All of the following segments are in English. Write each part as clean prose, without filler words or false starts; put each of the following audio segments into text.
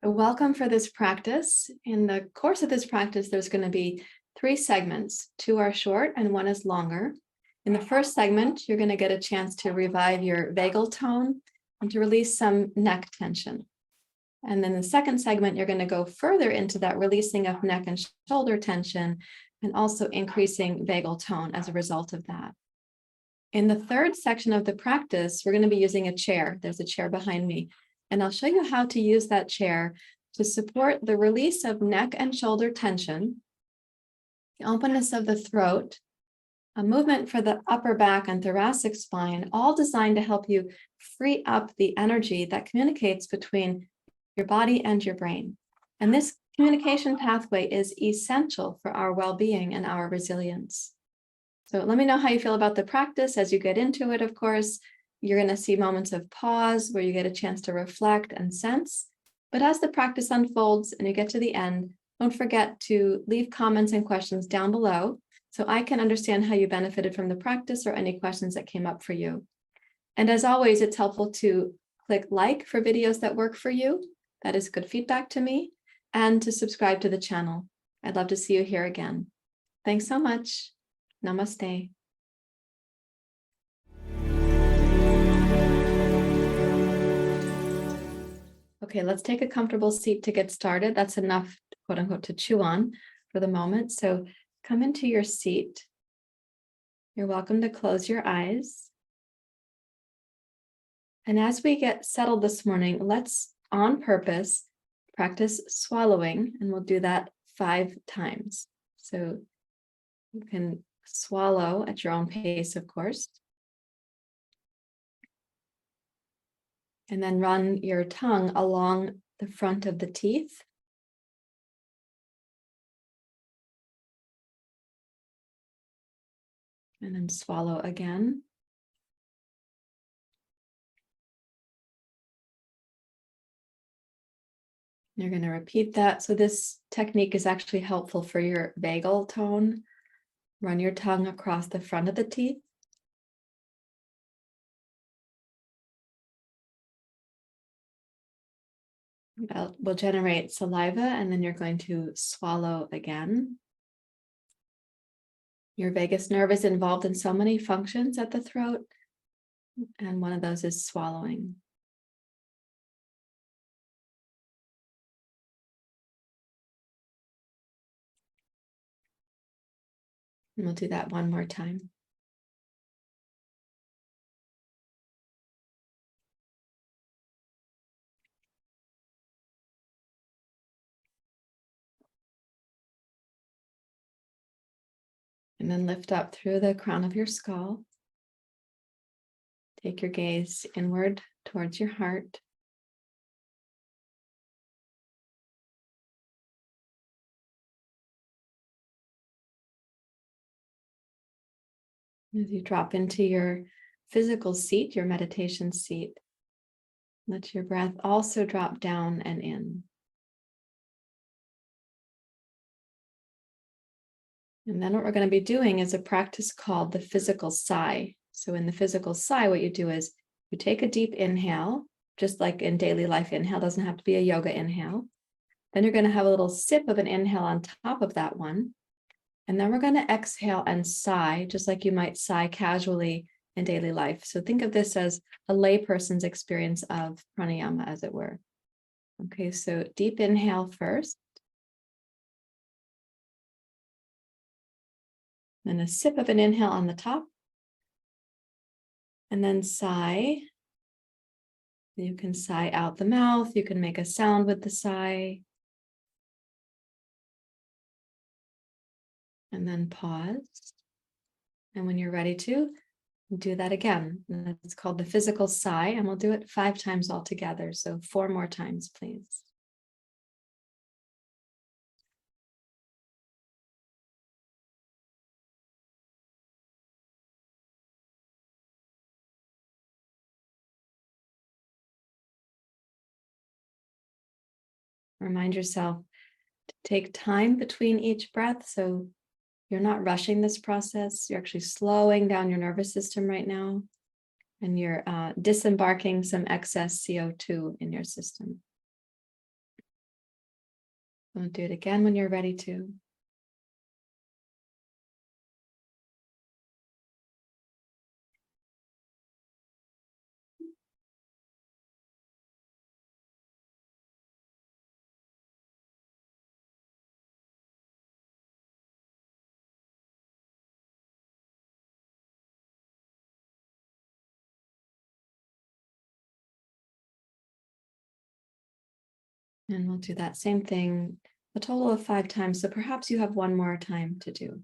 Welcome for this practice. In the course of this practice, there's going to be 3 segments. 2 are short and 1 is longer. In the first segment, you're going to get a chance to revive your vagal tone and to release some neck tension. And then the second segment, you're going to go further into that releasing of neck and shoulder tension and also increasing vagal tone as a result of that. In the third section of the practice, we're going to be using a chair. There's a chair behind me. And I'll show you how to use that chair to support the release of neck and shoulder tension, the openness of the throat, a movement for the upper back and thoracic spine, all designed to help you free up the energy that communicates between your body and your brain. And this communication pathway is essential for our well-being and our resilience. So let me know how you feel about the practice as you get into it, of course. You're going to see moments of pause where you get a chance to reflect and sense. But as the practice unfolds and you get to the end, don't forget to leave comments and questions down below so I can understand how you benefited from the practice or any questions that came up for you. And as always, it's helpful to click like for videos that work for you. That is good feedback to me. And to subscribe to the channel. I'd love to see you here again. Thanks so much. Namaste. Okay, let's take a comfortable seat to get started. That's enough, quote unquote, to chew on for the moment. So come into your seat. You're welcome to close your eyes. And as we get settled this morning, let's, on purpose, practice swallowing, and we'll do that 5 times. So you can swallow at your own pace, of course. And then run your tongue along the front of the teeth. And then swallow again. You're going to repeat that. So this technique is actually helpful for your vagal tone. Run your tongue across the front of the teeth. That will generate saliva, and then you're going to swallow again. Your vagus nerve is involved in so many functions at the throat, and one of those is swallowing. And we'll do that one more time. And then lift up through the crown of your skull. Take your gaze inward towards your heart. As you drop into your physical seat, your meditation seat, let your breath also drop down and in. And then what we're going to be doing is a practice called the physical sigh. So in the physical sigh, what you do is you take a deep inhale, just like in daily life inhale, doesn't have to be a yoga inhale. Then you're going to have a little sip of an inhale on top of that one. And then we're going to exhale and sigh, just like you might sigh casually in daily life. So think of this as a layperson's experience of pranayama, as it were. Okay, so deep inhale first. Then a sip of an inhale on the top. And then sigh. You can sigh out the mouth. You can make a sound with the sigh. And then pause. And when you're ready to, do that again. It's called the physical sigh, and we'll do it 5 times altogether. So 4 more times, please. Remind yourself to take time between each breath. So you're not rushing this process. You're actually slowing down your nervous system right now. And you're disembarking some excess CO2 in your system. We'll do it again when you're ready to. And we'll do that same thing a total of 5 times. So perhaps you have one more time to do.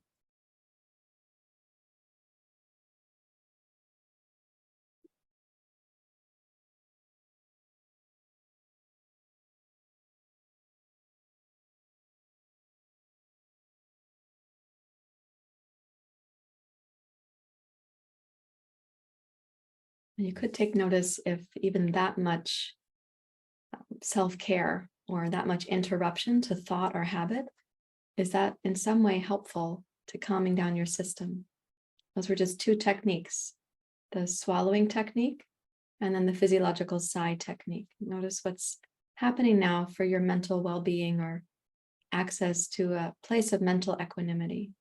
And you could take notice if even that much self-care or that much interruption to thought or habit, is that in some way helpful to calming down your system? Those were just 2 techniques, the swallowing technique and then the physiological sigh technique. Notice what's happening now for your mental well-being or access to a place of mental equanimity.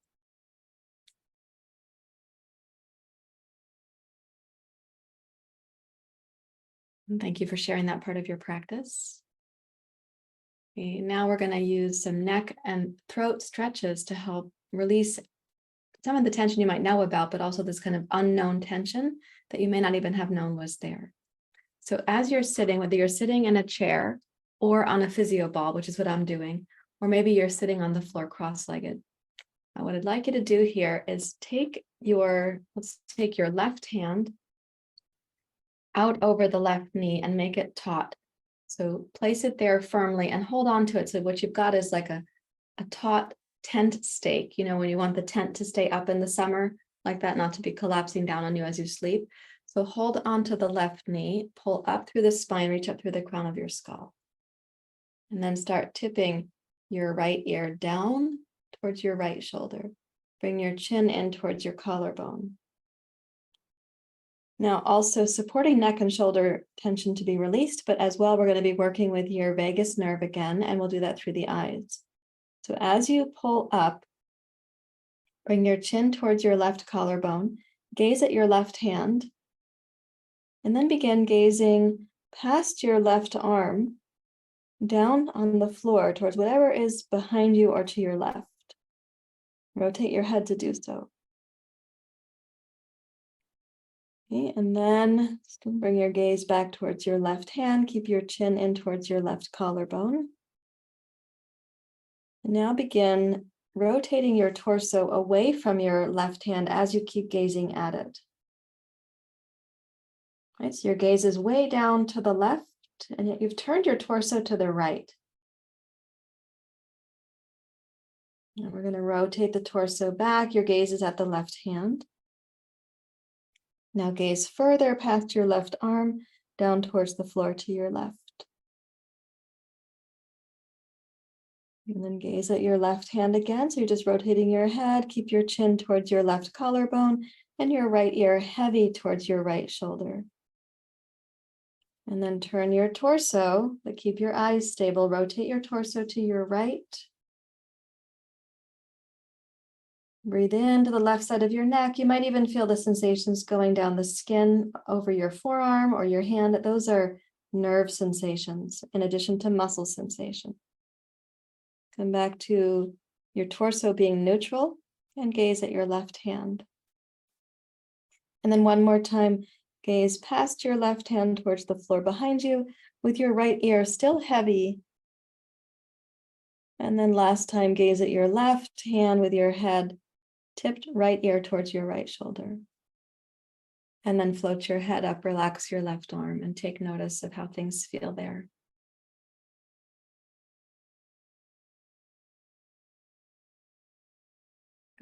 And thank you for sharing that part of your practice. Okay, now we're going to use some neck and throat stretches to help release some of the tension you might know about, but also this kind of unknown tension that you may not even have known was there. So as you're sitting, whether you're sitting in a chair or on a physio ball, which is what I'm doing, or maybe you're sitting on the floor cross-legged, what I'd like you to do here is let's take your left hand out over the left knee and make it taut. So place it there firmly and hold on to it. So what you've got is like a taut tent stake, when you want the tent to stay up in the summer, like that, not to be collapsing down on you as you sleep. So hold on to the left knee, pull up through the spine, reach up through the crown of your skull. And then start tipping your right ear down towards your right shoulder. Bring your chin in towards your collarbone. Now, also supporting neck and shoulder tension to be released, but as well, we're going to be working with your vagus nerve again, and we'll do that through the eyes. So as you pull up, bring your chin towards your left collarbone, gaze at your left hand, and then begin gazing past your left arm, down on the floor towards whatever is behind you or to your left. Rotate your head to do so. Okay, and then bring your gaze back towards your left hand. Keep your chin in towards your left collarbone. And now begin rotating your torso away from your left hand as you keep gazing at it. Right, so your gaze is way down to the left, and yet you've turned your torso to the right. And we're going to rotate the torso back. Your gaze is at the left hand. Now gaze further past your left arm, down towards the floor to your left. And then gaze at your left hand again. So you're just rotating your head. Keep your chin towards your left collarbone and your right ear heavy towards your right shoulder. And then turn your torso, but keep your eyes stable. Rotate your torso to your right. Breathe into the left side of your neck. You might even feel the sensations going down the skin over your forearm or your hand. Those are nerve sensations in addition to muscle sensation. Come back to your torso being neutral and gaze at your left hand. And then one more time, gaze past your left hand towards the floor behind you with your right ear still heavy. And then last time, gaze at your left hand with your head tipped right ear towards your right shoulder. And then float your head up, relax your left arm, and take notice of how things feel there.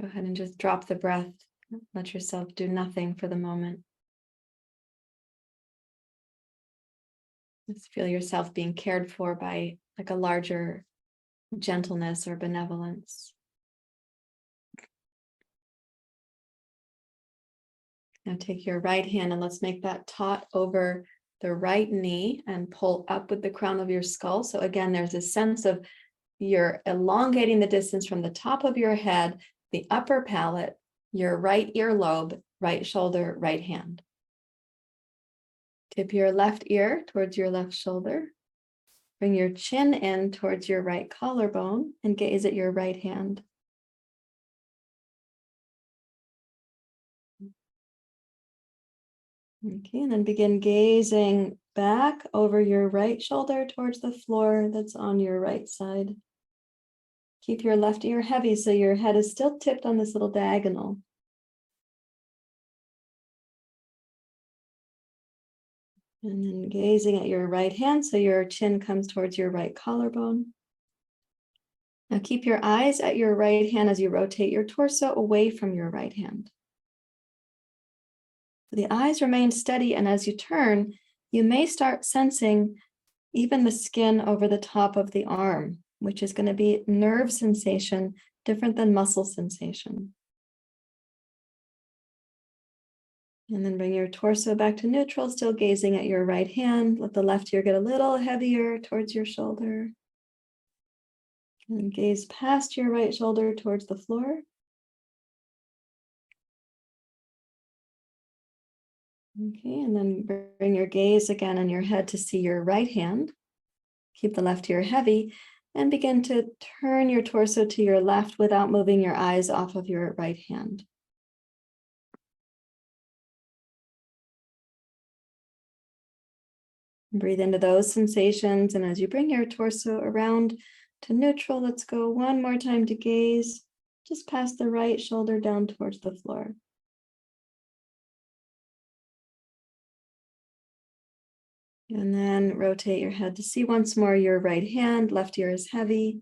Go ahead and just drop the breath. Let yourself do nothing for the moment. Just feel yourself being cared for by like a larger gentleness or benevolence. Now take your right hand and let's make that taut over the right knee and pull up with the crown of your skull. So again, there's a sense of you're elongating the distance from the top of your head, the upper palate, your right earlobe, right shoulder, right hand. Tip your left ear towards your left shoulder. Bring your chin in towards your right collarbone and gaze at your right hand. Okay, and then begin gazing back over your right shoulder towards the floor that's on your right side. Keep your left ear heavy so your head is still tipped on this little diagonal. And then gazing at your right hand so your chin comes towards your right collarbone. Now keep your eyes at your right hand as you rotate your torso away from your right hand. The eyes remain steady, and as you turn, you may start sensing even the skin over the top of the arm, which is going to be nerve sensation, different than muscle sensation. And then bring your torso back to neutral, still gazing at your right hand. Let the left ear get a little heavier towards your shoulder. And gaze past your right shoulder towards the floor. Okay, and then bring your gaze again on your head to see your right hand. Keep the left ear heavy and begin to turn your torso to your left without moving your eyes off of your right hand. Breathe into those sensations, and as you bring your torso around to neutral, let's go one more time to gaze, just past the right shoulder down towards the floor. And then rotate your head to see once more your right hand, left ear is heavy.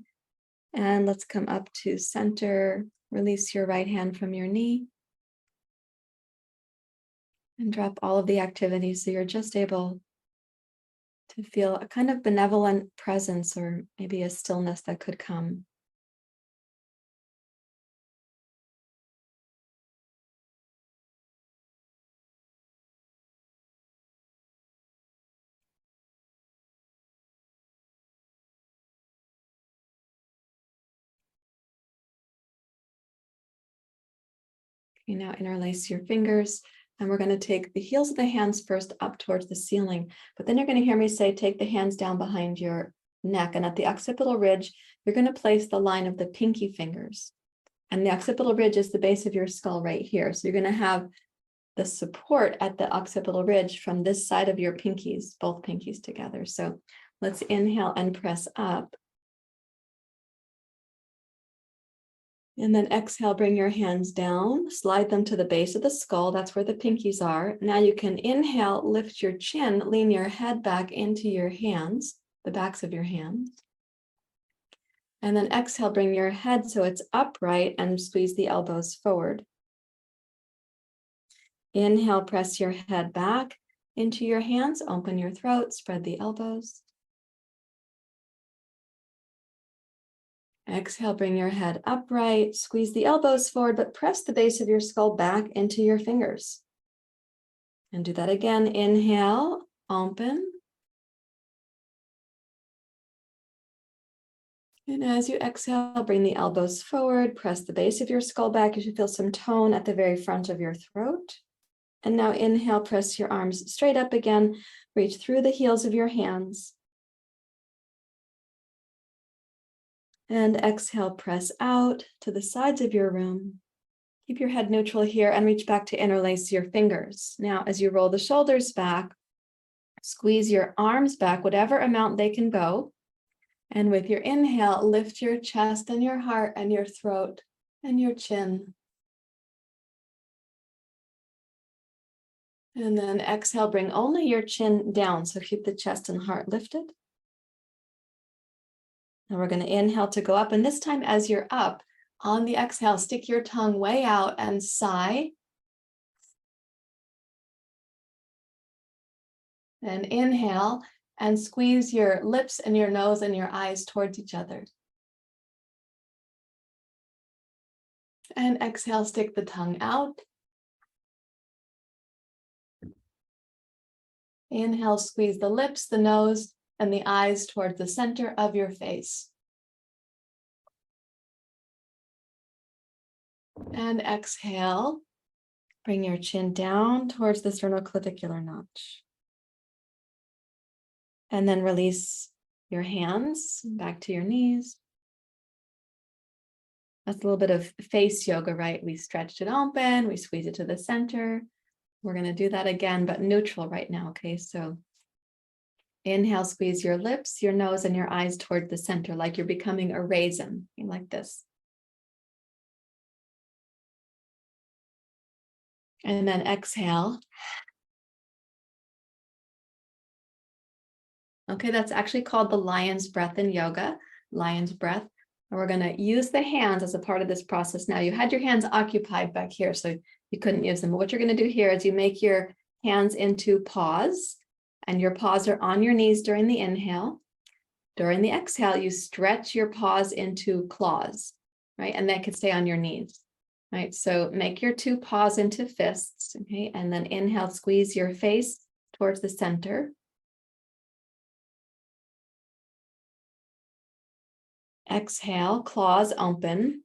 And let's come up to center, release your right hand from your knee. And drop all of the activity so you're just able to feel a kind of benevolent presence or maybe a stillness that could come. Okay, now interlace your fingers, and we're going to take the heels of the hands first up towards the ceiling, but then you're going to hear me say, take the hands down behind your neck, and at the occipital ridge, you're going to place the line of the pinky fingers. And the occipital ridge is the base of your skull right here. So you're going to have the support at the occipital ridge from this side of your pinkies, both pinkies together. So let's inhale and press up. And then exhale, bring your hands down, slide them to the base of the skull. That's where the pinkies are. Now you can inhale, lift your chin, lean your head back into your hands, the backs of your hands. And then exhale, bring your head so it's upright and squeeze the elbows forward. Inhale, press your head back into your hands, open your throat, spread the elbows. Exhale, bring your head upright, squeeze the elbows forward, but press the base of your skull back into your fingers. And do that again. Inhale, open. And as you exhale, bring the elbows forward, press the base of your skull back. You should feel some tone at the very front of your throat. And now inhale, press your arms straight up again, reach through the heels of your hands. And exhale, press out to the sides of your room. Keep your head neutral here and reach back to interlace your fingers. Now, as you roll the shoulders back, squeeze your arms back, whatever amount they can go. And with your inhale, lift your chest and your heart and your throat and your chin. And then exhale, bring only your chin down. So keep the chest and heart lifted. Now we're going to inhale to go up. And this time as you're up, on the exhale, stick your tongue way out and sigh. And inhale and squeeze your lips and your nose and your eyes towards each other. And exhale, stick the tongue out. Inhale, squeeze the lips, the nose, and the eyes towards the center of your face. And exhale. Bring your chin down towards the sternoclavicular notch. And then release your hands back to your knees. That's a little bit of face yoga, right? We stretched it open, we squeeze it to the center. We're going to do that again, but neutral right now, okay? So inhale, squeeze your lips, your nose, and your eyes toward the center, like you're becoming a raisin, like this. And then exhale. Okay, that's actually called the lion's breath in yoga, lion's breath. And we're going to use the hands as a part of this process. Now, you had your hands occupied back here, so you couldn't use them. But what you're going to do here is you make your hands into paws, and your paws are on your knees during the inhale. During the exhale, you stretch your paws into claws, right? And that could stay on your knees, right? So make your two paws into fists, okay? And then inhale, squeeze your face towards the center. Exhale, claws open.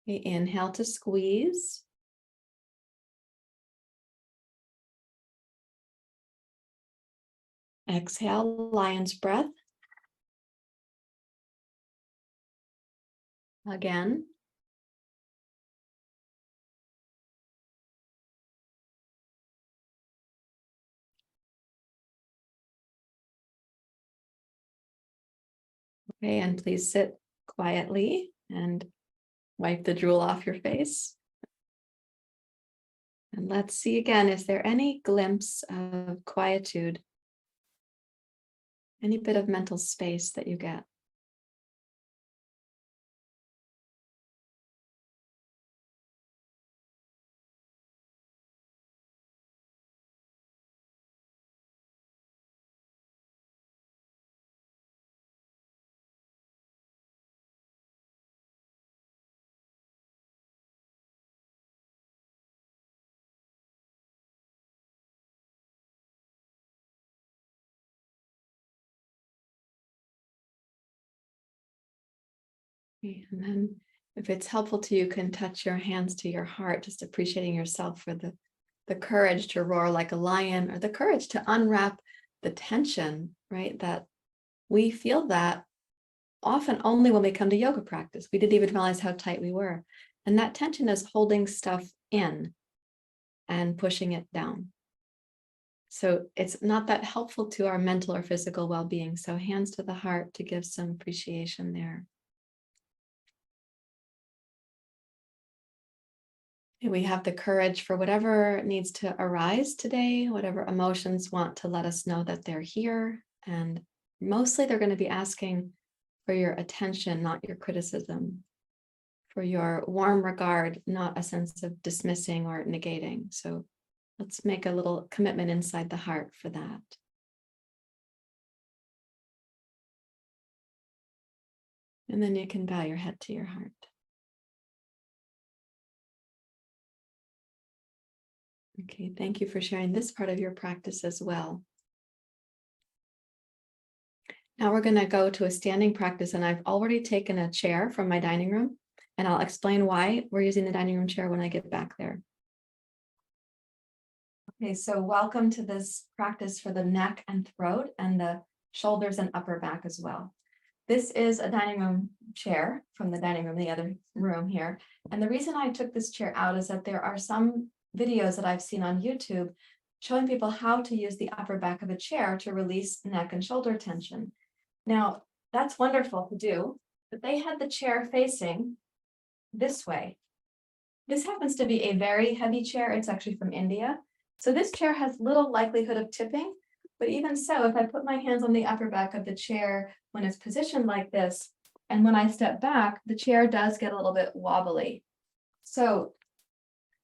Okay, inhale to squeeze. Exhale, lion's breath. Again. Okay, and please sit quietly and wipe the drool off your face. And let's see again, is there any glimpse of quietude? Any bit of mental space that you get? Okay, and then if it's helpful to you, you can touch your hands to your heart, just appreciating yourself for the courage to roar like a lion, or the courage to unwrap the tension, right? That we feel that often only when we come to yoga practice. We didn't even realize how tight we were. And that tension is holding stuff in and pushing it down. So it's not that helpful to our mental or physical well-being. So hands to the heart to give some appreciation there. We have the courage for whatever needs to arise today, whatever emotions want to let us know that they're here. And mostly they're going to be asking for your attention, not your criticism, for your warm regard, not a sense of dismissing or negating. So let's make a little commitment inside the heart for that. And then you can bow your head to your heart. Okay, thank you for sharing this part of your practice as well. Now we're going to go to a standing practice, and I've already taken a chair from my dining room, and I'll explain why we're using the dining room chair when I get back there. Okay, so welcome to this practice for the neck and throat and the shoulders and upper back as well. This is a dining room chair from the dining room, the other room here. And the reason I took this chair out is that there are some videos that I've seen on YouTube showing people how to use the upper back of a chair to release neck and shoulder tension. Now, that's wonderful to do, but they had the chair facing this way. This happens to be a very heavy chair. It's actually from India. So this chair has little likelihood of tipping, but even so, if I put my hands on the upper back of the chair when it's positioned like this, and when I step back, the chair does get a little bit wobbly. So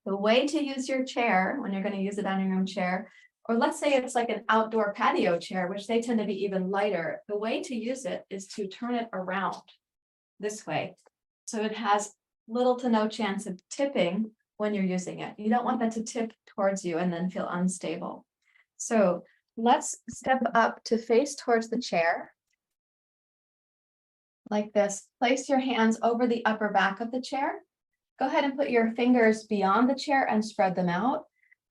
the way to use your chair when you're going to use a dining room chair, or let's say it's like an outdoor patio chair, which they tend to be even lighter, the way to use it is to turn it around this way. So it has little to no chance of tipping when you're using it. You don't want that to tip towards you and then feel unstable. So let's step up to face towards the chair. like this. Place your hands over the upper back of the chair. Go ahead and put your fingers beyond the chair and spread them out.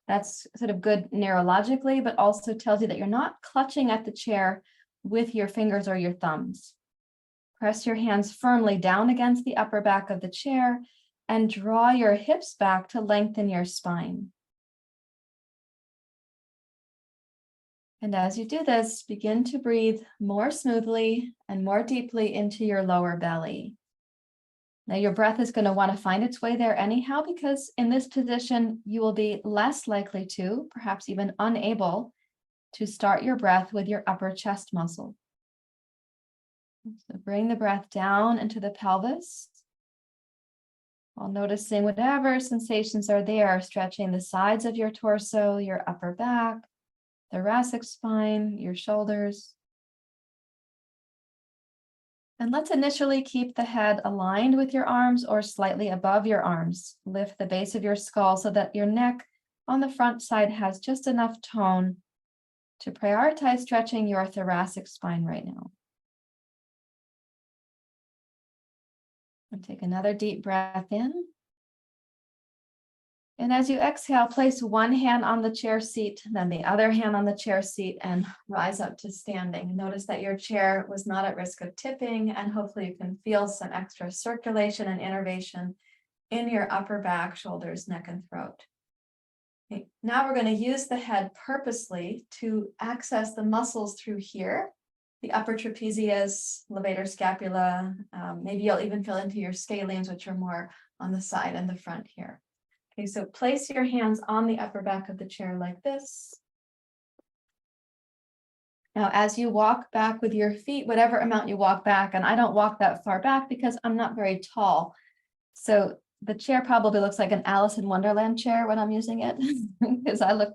That's sort of good neurologically, but also tells you that you're not clutching at the chair with your fingers or your thumbs. Press your hands firmly down against the upper back of the chair and draw your hips back to lengthen your spine. And as you do this, begin to breathe more smoothly and more deeply into your lower belly. Now your breath is going to want to find its way there anyhow, because in this position, you will be less likely to, perhaps even unable, to start your breath with your upper chest muscle. So bring the breath down into the pelvis, while noticing whatever sensations are there, stretching the sides of your torso, your upper back, thoracic spine, your shoulders. And let's initially keep the head aligned with your arms or slightly above your arms. Lift the base of your skull so that your neck on the front side has just enough tone to prioritize stretching your thoracic spine right now. And take another deep breath in. And as you exhale, place one hand on the chair seat, then the other hand on the chair seat, and rise up to standing. Notice that your chair was not at risk of tipping, and hopefully you can feel some extra circulation and innervation in your upper back, shoulders, neck, and throat. Okay. Now we're going to use the head purposely to access the muscles through here, the upper trapezius, levator scapula. Maybe you'll even feel into your scalenes, which are more on the side and the front here. Okay, so place your hands on the upper back of the chair like this. Now, as you walk back with your feet, whatever amount you walk back, and I don't walk that far back because I'm not very tall. So the chair probably looks like an Alice in Wonderland chair when I'm using it, because I look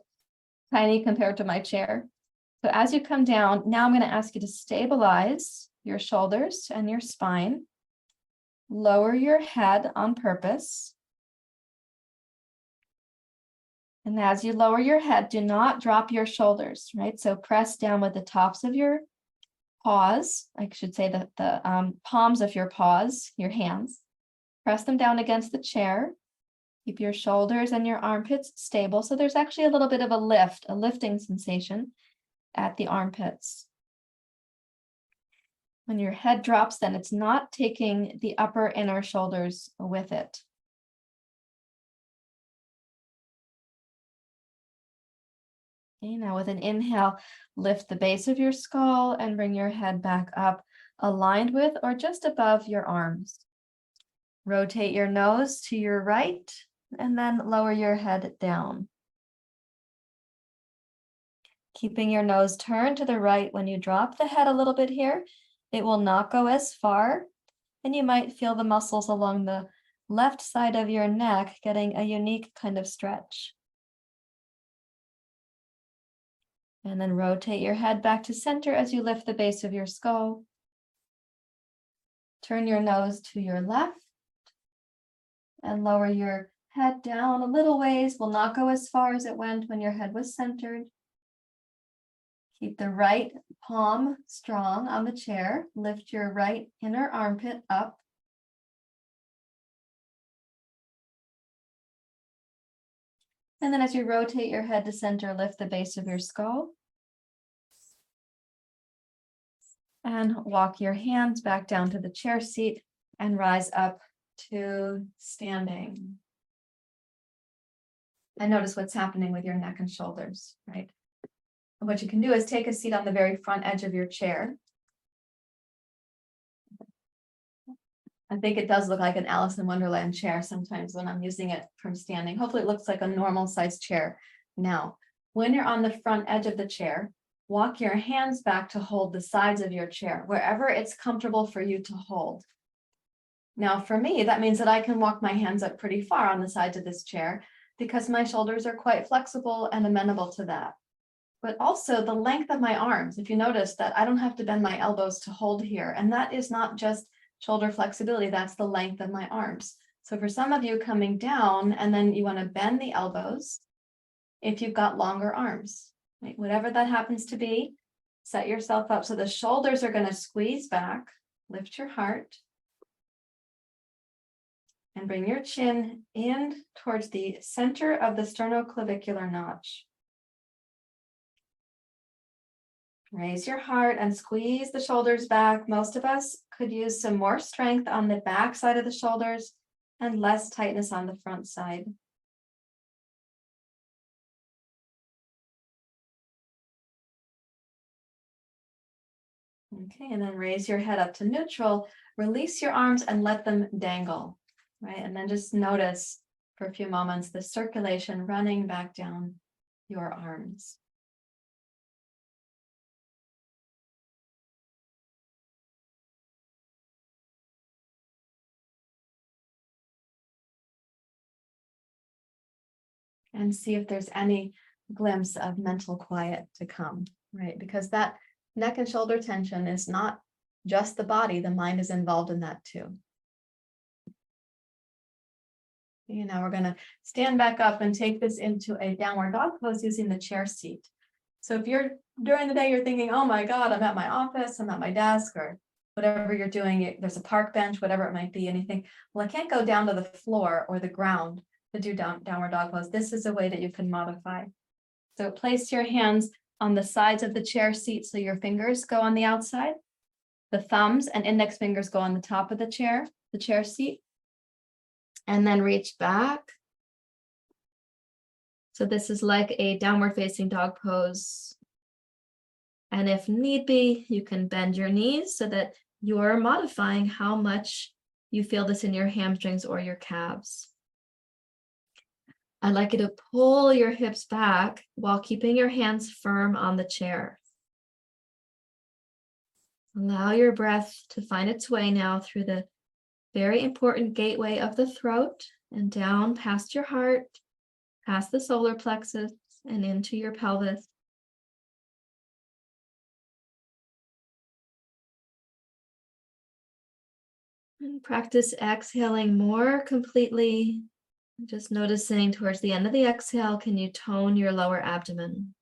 tiny compared to my chair. So as you come down, now I'm going to ask you to stabilize your shoulders and your spine. Lower your head on purpose. And as you lower your head, do not drop your shoulders, right? So press down with the tops of your paws, I should say the palms of your paws, your hands. Press them down against the chair. Keep your shoulders and your armpits stable. So there's actually a little bit of a lift, a lifting sensation at the armpits. When your head drops, then it's not taking the upper inner shoulders with it. Okay, now with an inhale, lift the base of your skull and bring your head back up, aligned with or just above your arms. Rotate your nose to your right and then lower your head down. Keeping your nose turned to the right when you drop the head a little bit here, it will not go as far, and you might feel the muscles along the left side of your neck getting a unique kind of stretch. And then rotate your head back to center as you lift the base of your skull. Turn your nose to your left and lower your head down a little ways. Will not go as far as it went when your head was centered. Keep the right palm strong on the chair. Lift your right inner armpit up. And then as you rotate your head to center, lift the base of your skull. And walk your hands back down to the chair seat and rise up to standing. And notice what's happening with your neck and shoulders, right? And what you can do is take a seat on the very front edge of your chair. I think it does look like an Alice in Wonderland chair sometimes when I'm using it from standing. Hopefully it looks like a normal sized chair. Now, when you're on the front edge of the chair, walk your hands back to hold the sides of your chair, wherever it's comfortable for you to hold. Now, for me, that means that I can walk my hands up pretty far on the sides of this chair because my shoulders are quite flexible and amenable to that. But also the length of my arms. If you notice that I don't have to bend my elbows to hold here, and that is not just shoulder flexibility, that's the length of my arms. So for some of you coming down and then you want to bend the elbows, if you've got longer arms, right? Whatever that happens to be, set yourself up so the shoulders are going to squeeze back Lift your heart. And bring your chin in towards the center of the sternoclavicular notch. Raise your heart and squeeze the shoulders back. Most of us could use some more strength on the back side of the shoulders and less tightness on the front side. Okay, and then raise your head up to neutral. Release your arms and let them dangle. Right, and then just notice for a few moments the circulation running back down your arms. And see if there's any glimpse of mental quiet to come, right? Because that neck and shoulder tension is not just the body, the mind is involved in that too. Now we're going to stand back up and take this into a downward dog pose using the chair seat. So if you're during the day, you're thinking, oh my God, I'm at my office, I'm at my desk, or whatever you're doing, there's a park bench, whatever it might be, anything. Well, I can't go down to the floor or the ground to do downward dog pose. This is a way that you can modify. So place your hands on the sides of the chair seat so your fingers go on the outside. The thumbs and index fingers go on the top of the chair seat. And then reach back. So this is like a downward facing dog pose. And if need be, you can bend your knees so that you're modifying how much you feel this in your hamstrings or your calves. I'd like you to pull your hips back while keeping your hands firm on the chair. Allow your breath to find its way now through the very important gateway of the throat and down past your heart, past the solar plexus, and into your pelvis. And practice exhaling more completely. Just noticing towards the end of the exhale, can you tone your lower abdomen?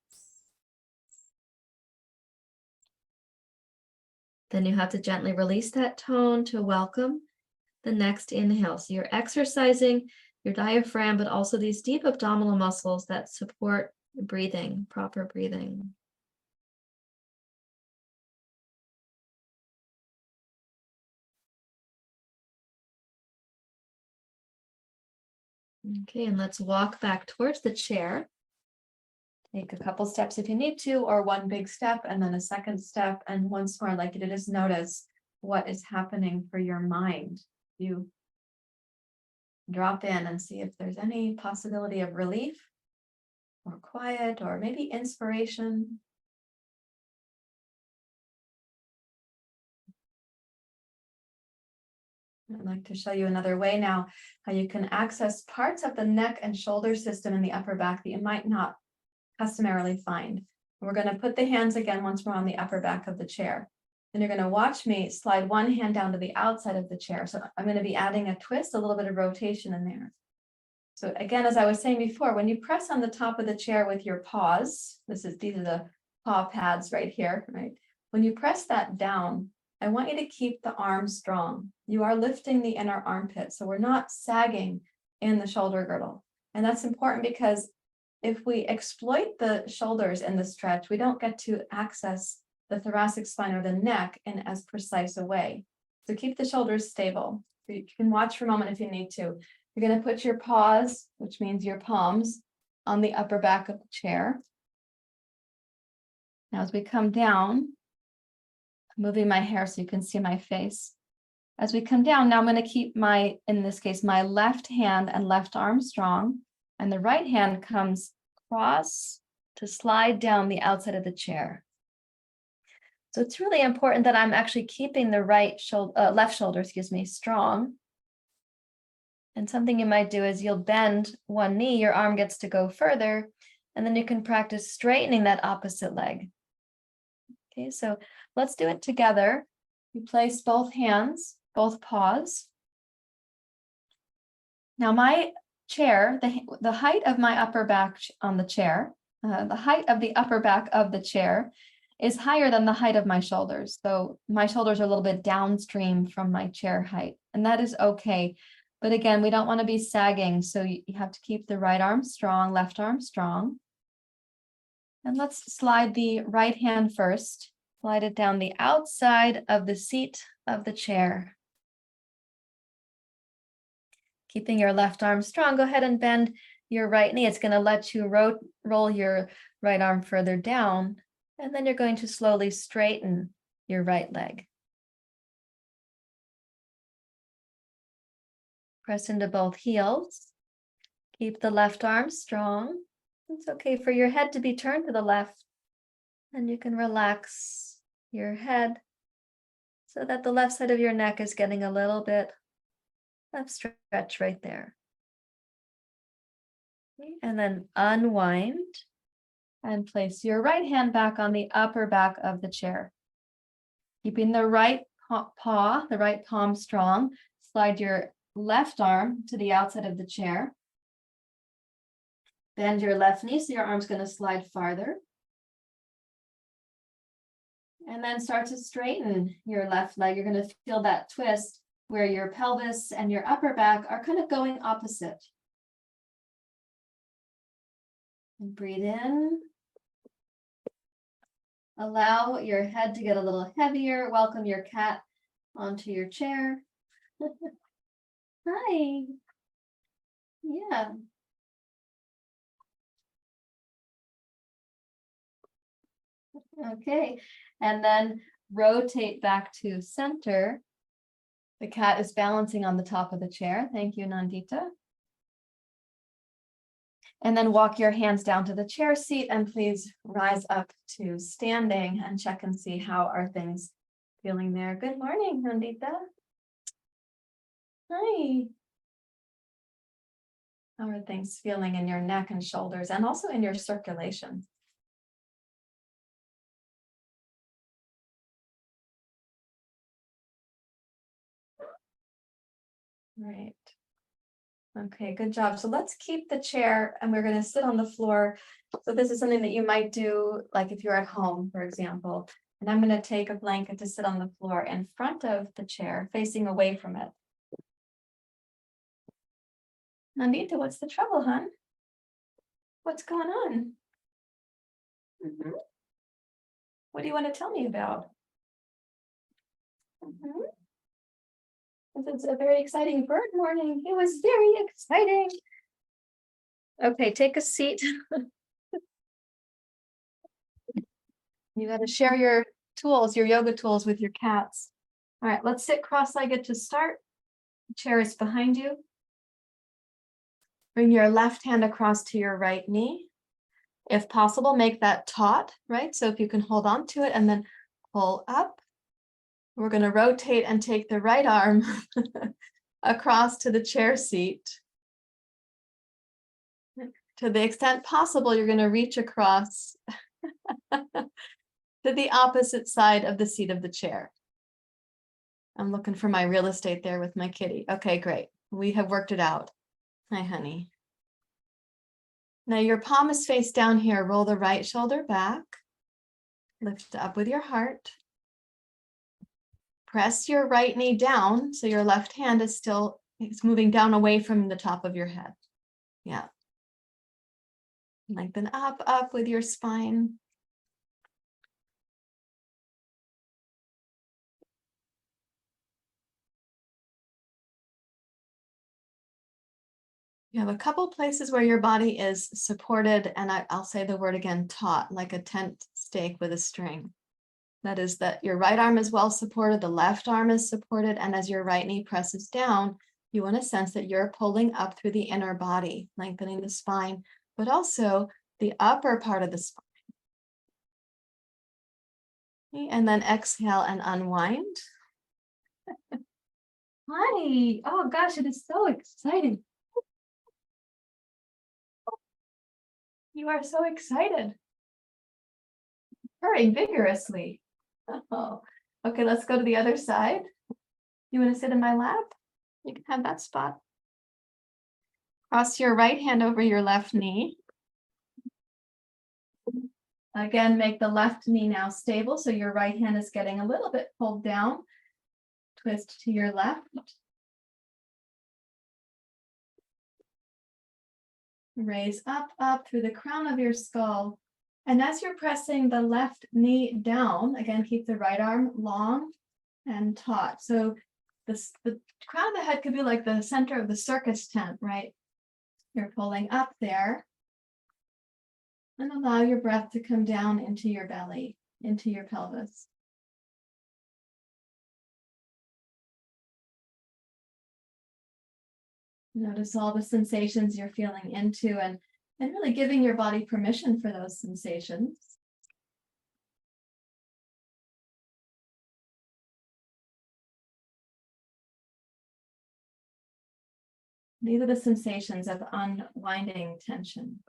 Then you have to gently release that tone to welcome the next inhale. So you're exercising your diaphragm, but also these deep abdominal muscles that support breathing, proper breathing. Okay, and let's walk back towards the chair. Take a couple steps if you need to, or one big step and then a second step. And once more, I'd like you to just notice what is happening for your mind. You drop in and see if there's any possibility of relief or quiet or maybe inspiration. I'd like to show you another way now, how you can access parts of the neck and shoulder system in the upper back that you might not customarily find. We're going to put the hands again once more on the upper back of the chair. Then you're going to watch me slide one hand down to the outside of the chair. So I'm going to be adding a twist, a little bit of rotation in there. So again, as I was saying before, when you press on the top of the chair with your paws, these are the paw pads right here, right? When you press that down, I want you to keep the arms strong. You are lifting the inner armpit, so we're not sagging in the shoulder girdle. And that's important because if we exploit the shoulders in the stretch, we don't get to access the thoracic spine or the neck in as precise a way. So keep the shoulders stable. You can watch for a moment if you need to. You're going to put your paws, which means your palms, on the upper back of the chair. Now, as we come down, moving my hair so you can see my face. As we come down, now I'm going to keep in this case, my left hand and left arm strong, and the right hand comes across to slide down the outside of the chair. So it's really important that I'm actually keeping the left shoulder, strong. And something you might do is you'll bend one knee, your arm gets to go further, and then you can practice straightening that opposite leg. Okay, so let's do it together. You place both hands, both paws. Now my chair, the height of my upper back on the chair, the height of the upper back of the chair is higher than the height of my shoulders. So my shoulders are a little bit downstream from my chair height, and that is okay. But again, we don't want to be sagging. So you have to keep the right arm strong, left arm strong. And let's slide the right hand first. Slide it down the outside of the seat of the chair. Keeping your left arm strong, go ahead and bend your right knee. It's going to let you roll your right arm further down. And then you're going to slowly straighten your right leg. Press into both heels. Keep the left arm strong. It's okay for your head to be turned to the left. And you can relax your head so that the left side of your neck is getting a little bit of stretch right there. Okay, and then unwind and place your right hand back on the upper back of the chair. Keeping the right paw, the right palm strong, slide your left arm to the outside of the chair. Bend your left knee so your arm's going to slide farther. And then start to straighten your left leg. You're going to feel that twist where your pelvis and your upper back are kind of going opposite. And breathe in. Allow your head to get a little heavier. Welcome your cat onto your chair. Hi. Yeah. Okay. And then rotate back to center. The cat is balancing on the top of the chair. Thank you, Nandita. And then walk your hands down to the chair seat and please rise up to standing and check and see how are things feeling there. Good morning, Nandita. Hi. How are things feeling in your neck and shoulders and also in your circulation? Right. Okay, good job. So let's keep the chair and we're going to sit on the floor. So this is something that you might do, like if you're at home, for example. And I'm going to take a blanket to sit on the floor in front of the chair, facing away from it. Nandita, what's the trouble, hon? What's going on? What do you want to tell me about? It's a very exciting bird morning. It was very exciting. Okay, take a seat. You got to share your tools, your yoga tools with your cats. All right, let's sit cross-legged to start. The chair is behind you. Bring your left hand across to your right knee. If possible, make that taut, right? So if you can hold on to it and then pull up. We're going to rotate and take the right arm across to the chair seat. To the extent possible, you're going to reach across to the opposite side of the seat of the chair. I'm looking for my real estate there with my kitty. Okay, great. We have worked it out. Hi, honey. Now your palm is face down here. Roll the right shoulder back. Lift up with your heart. Press your right knee down so your left hand is still moving down away from the top of your head. Yeah. Lengthen up with your spine. You have a couple places where your body is supported, and I'll say the word again, taut, like a tent stake with a string. That is that your right arm is well supported, the left arm is supported, and as your right knee presses down, you want to sense that you're pulling up through the inner body, lengthening the spine, but also the upper part of the spine. Okay, and then exhale and unwind. Hi. Oh gosh, it is so exciting. You are so excited. Purring vigorously. Oh. Okay, let's go to the other side. You want to sit in my lap? You can have that spot. Cross your right hand over your left knee. Again, make the left knee now stable, so your right hand is getting a little bit pulled down. Twist to your left. Raise up through the crown of your skull. And as you're pressing the left knee down, again, keep the right arm long and taut. So the crown of the head could be like the center of the circus tent, right? You're pulling up there. And allow your breath to come down into your belly, into your pelvis. Notice all the sensations you're feeling into and really giving your body permission for those sensations. These are the sensations of unwinding tension.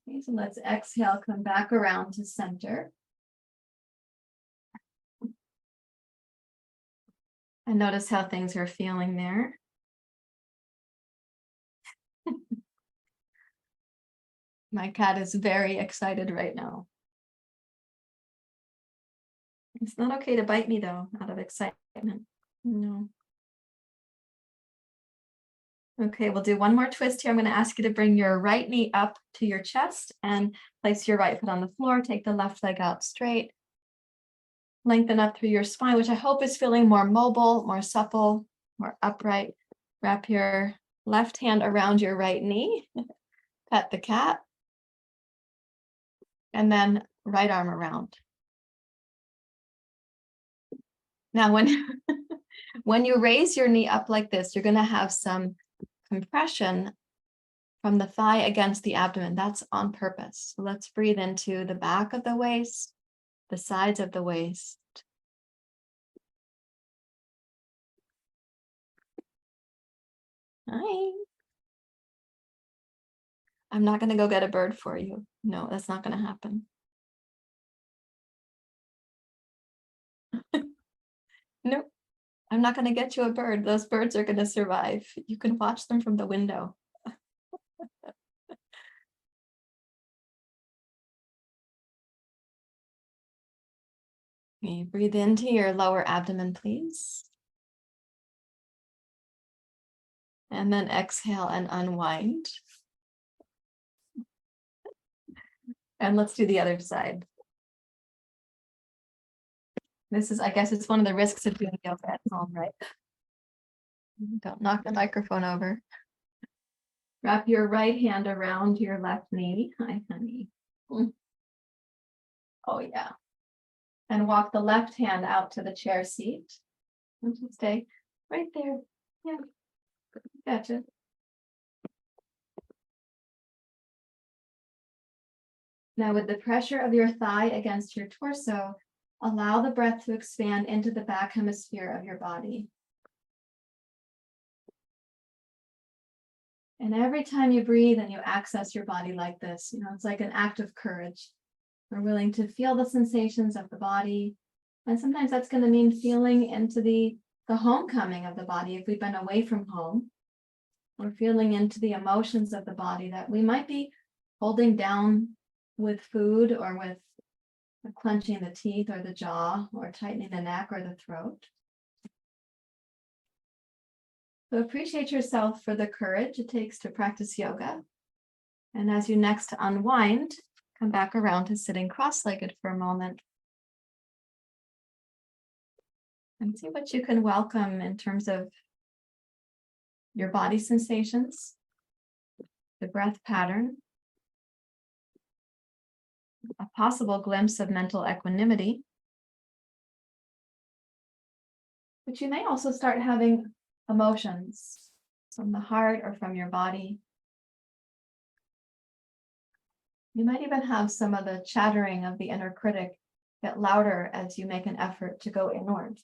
Okay, so let's exhale, come back around to center. And notice how things are feeling there. My cat is very excited right now. It's not okay to bite me though, out of excitement. No. Okay, we'll do one more twist here. I'm going to ask you to bring your right knee up to your chest and place your right foot on the floor. Take the left leg out straight. Lengthen up through your spine, which I hope is feeling more mobile, more supple, more upright. Wrap your left hand around your right knee. Pet the cat. And then right arm around. Now, when you raise your knee up like this, you're going to have some compression from the thigh against the abdomen. That's on purpose. So let's breathe into the back of the waist, the sides of the waist. Hi. I'm not going to go get a bird for you. No, that's not going to happen. Nope. I'm not going to get you a bird. Those birds are going to survive. You can watch them from the window. Okay, breathe into your lower abdomen, please. And then exhale and unwind. And let's do the other side. This is, I guess it's one of the risks of doing yoga at home, right? Don't knock the microphone over. Wrap your right hand around your left knee. Hi, honey. Oh, yeah. And walk the left hand out to the chair seat. And stay right there. Yeah, gotcha. Now, with the pressure of your thigh against your torso, allow the breath to expand into the back hemisphere of your body. And every time you breathe and you access your body like this, it's like an act of courage. We're willing to feel the sensations of the body. And sometimes that's going to mean feeling into the homecoming of the body if we've been away from home. We're feeling into the emotions of the body that we might be holding down with food or with clenching the teeth or the jaw or tightening the neck or the throat. So appreciate yourself for the courage it takes to practice yoga. And as you next unwind, come back around to sitting cross-legged for a moment. And see what you can welcome in terms of your body sensations, the breath pattern, a possible glimpse of mental equanimity. But you may also start having emotions from the heart or from your body. You might even have some of the chattering of the inner critic get louder as you make an effort to go inward.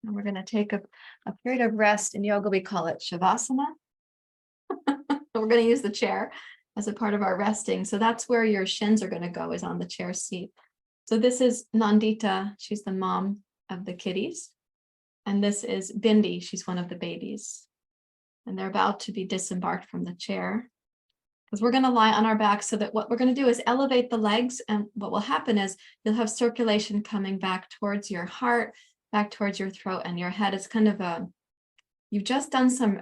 And we're going to take a period of rest. In yoga, we call it Shavasana. We're going to use the chair as a part of our resting. So that's where your shins are going to go, is on the chair seat. So this is Nandita. She's the mom of the kitties. And this is Bindi. She's one of the babies. and they're about to be disembarked from the chair. Because we're going to lie on our back, so that what we're going to do is elevate the legs, and what will happen is you'll have circulation coming back towards your heart, back towards your throat and your head. It's kind of you've just done some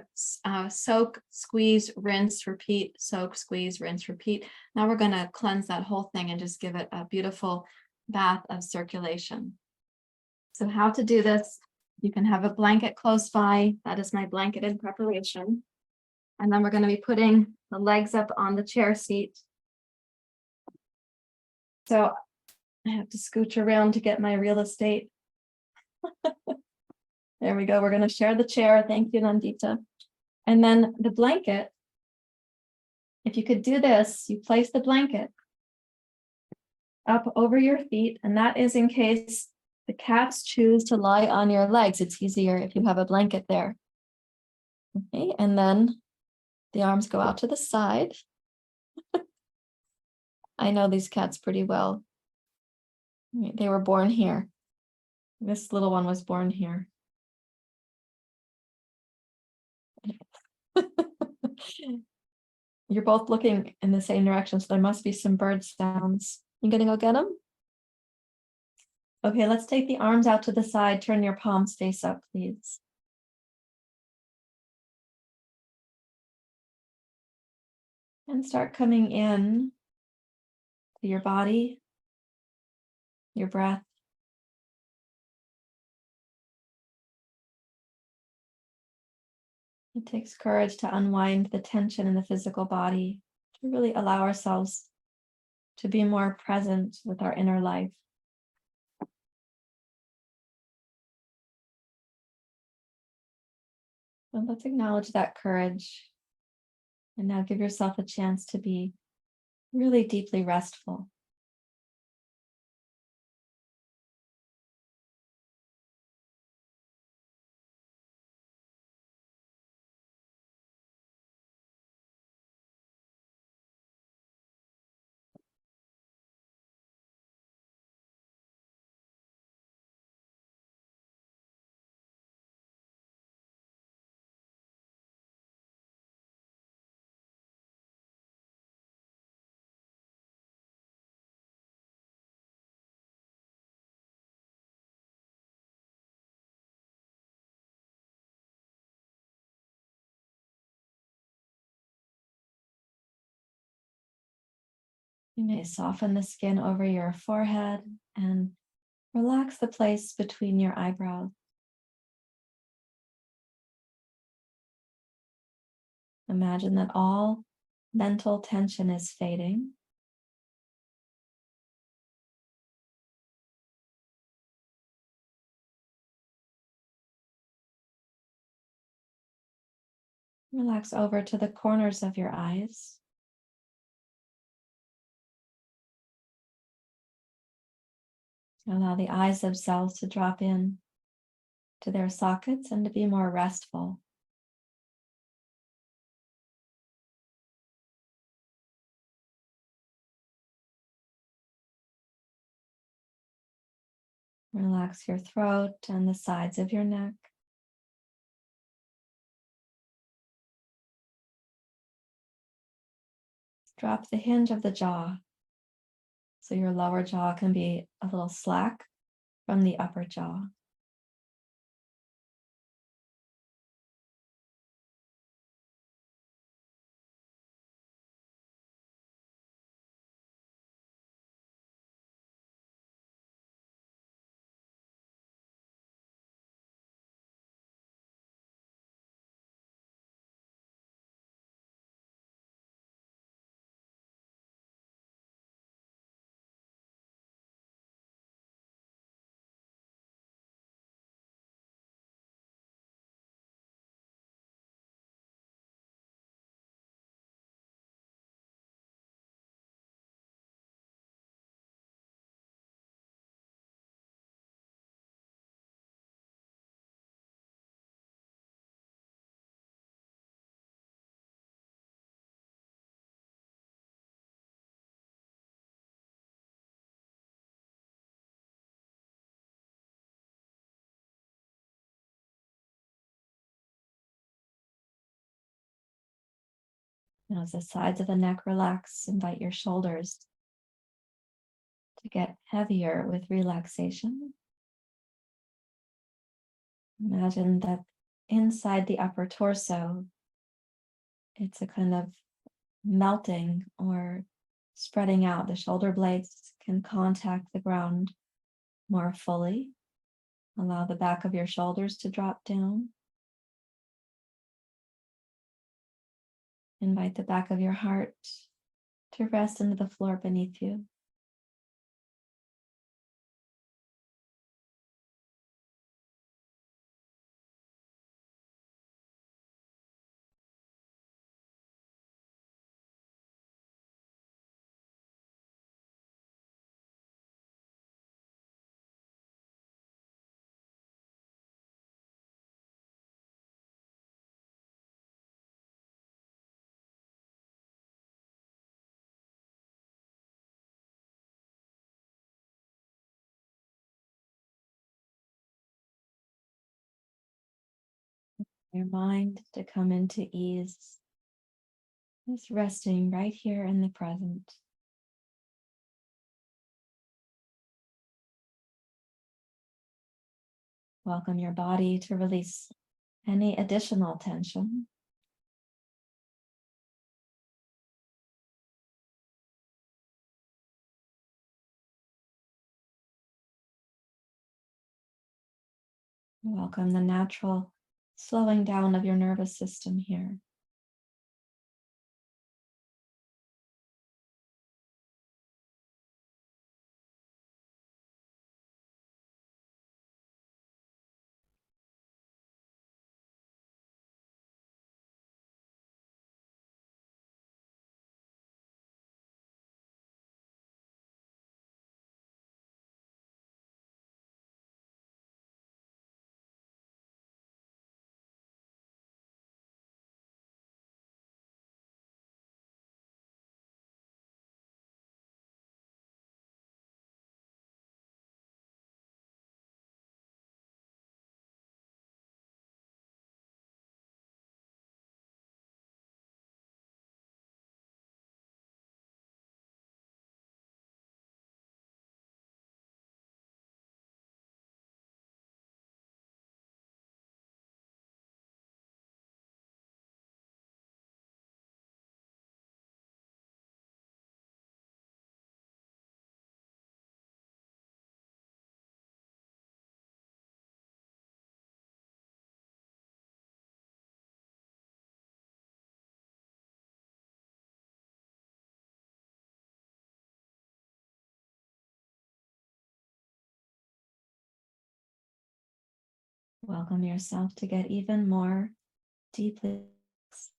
soak, squeeze, rinse, repeat, soak, squeeze, rinse, repeat. Now we're going to cleanse that whole thing and just give it a beautiful bath of circulation. So how to do this? You can have a blanket close by. That is my blanket in preparation. And then we're going to be putting the legs up on the chair seat. So I have to scooch around to get my real estate. There we go. We're going to share the chair. Thank you, Nandita. And then the blanket, if you could do this, you place the blanket up over your feet, and that is in case the cats choose to lie on your legs. It's easier if you have a blanket there. Okay, and then the arms go out to the side. I know these cats pretty well. They were born here. This little one was born here. You're both looking in the same direction, so there must be some bird sounds. You gonna go get them? Okay, let's take the arms out to the side. Turn your palms face up, please. And start coming in to your body, your breath. It takes courage to unwind the tension in the physical body, to really allow ourselves to be more present with our inner life. So let's acknowledge that courage. And now give yourself a chance to be really deeply restful. You may soften the skin over your forehead and relax the place between your eyebrows. Imagine that all mental tension is fading. Relax over to the corners of your eyes. Allow the eyes themselves to drop in to their sockets and to be more restful. Relax your throat and the sides of your neck. Drop the hinge of the jaw so your lower jaw can be a little slack from the upper jaw. Now, as the sides of the neck relax, invite your shoulders to get heavier with relaxation. Imagine that inside the upper torso, it's a kind of melting or spreading out. The shoulder blades can contact the ground more fully. Allow the back of your shoulders to drop down. Invite the back of your heart to rest into the floor beneath you. Your mind to come into ease, just resting right here in the present. Welcome your body to release any additional tension. Welcome the natural slowing down of your nervous system here. Welcome yourself to get even more deeply relaxed.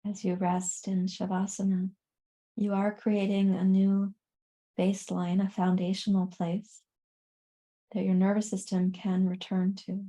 As you rest in Shavasana, you are creating a new baseline, a foundational place that your nervous system can return to.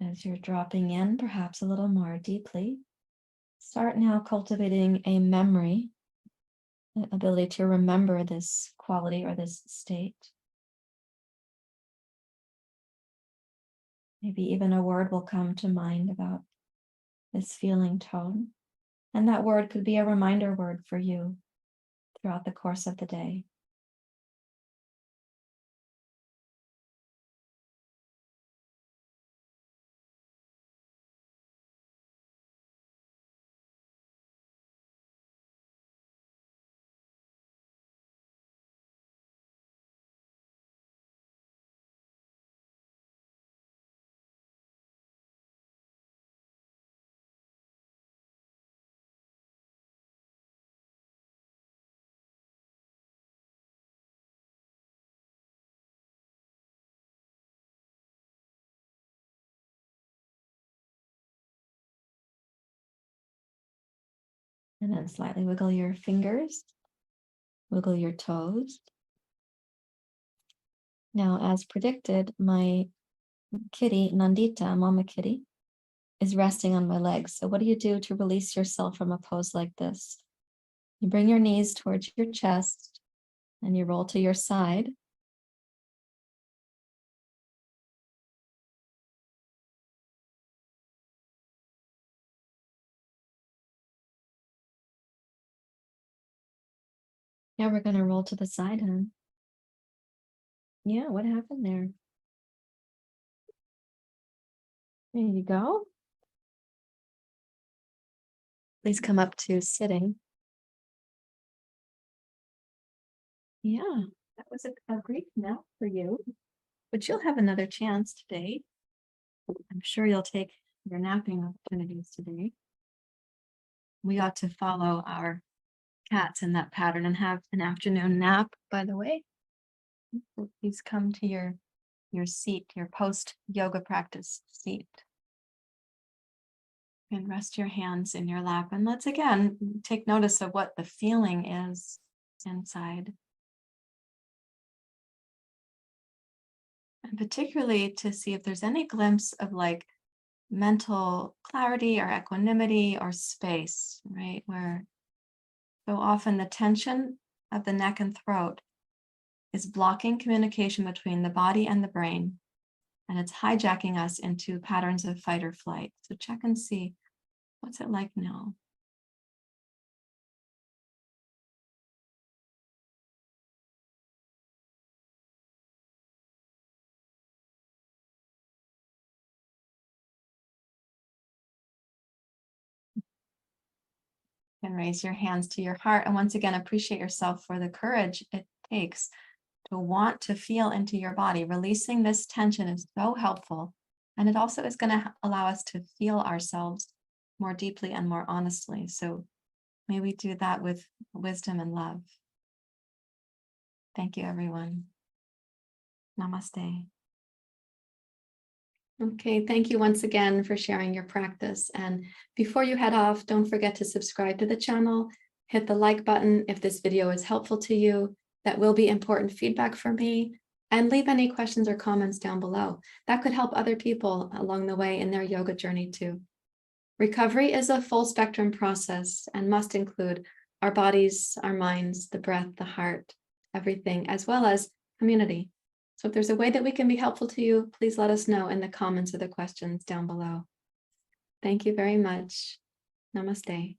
As you're dropping in, perhaps a little more deeply, start now cultivating a memory, the ability to remember this quality or this state. Maybe even a word will come to mind about this feeling tone. And that word could be a reminder word for you throughout the course of the day. And then slightly wiggle your fingers, wiggle your toes. Now, as predicted, my kitty, Nandita, Mama Kitty, is resting on my legs. So what do you do to release yourself from a pose like this? You bring your knees towards your chest and you roll to your side. Now we're going to roll to the side, hon. Yeah, what happened there? There you go. Please come up to sitting. Yeah, that was a great nap for you, but you'll have another chance today. I'm sure you'll take your napping opportunities today. We ought to follow our cats in that pattern and have an afternoon nap, by the way. Please come to your seat, your post yoga practice seat. And rest your hands in your lap. And let's again take notice of what the feeling is inside. And particularly to see if there's any glimpse of like mental clarity or equanimity or space, right? Where so often the tension of the neck and throat is blocking communication between the body and the brain. And it's hijacking us into patterns of fight or flight. So check and see, what's it like now? And raise your hands to your heart. And once again, appreciate yourself for the courage it takes to want to feel into your body. Releasing this tension is so helpful. And it also is going to allow us to feel ourselves more deeply and more honestly. So may we do that with wisdom and love. Thank you, everyone. Namaste. Okay, thank you once again for sharing your practice. And before you head off, don't forget to subscribe to the channel, hit the like button if this video is helpful to you. That will be important feedback for me. And leave any questions or comments down below. That could help other people along the way in their yoga journey too. Recovery is a full spectrum process and must include our bodies, our minds, the breath, the heart, everything, as well as community. So if there's a way that we can be helpful to you, please let us know in the comments or the questions down below. Thank you very much. Namaste.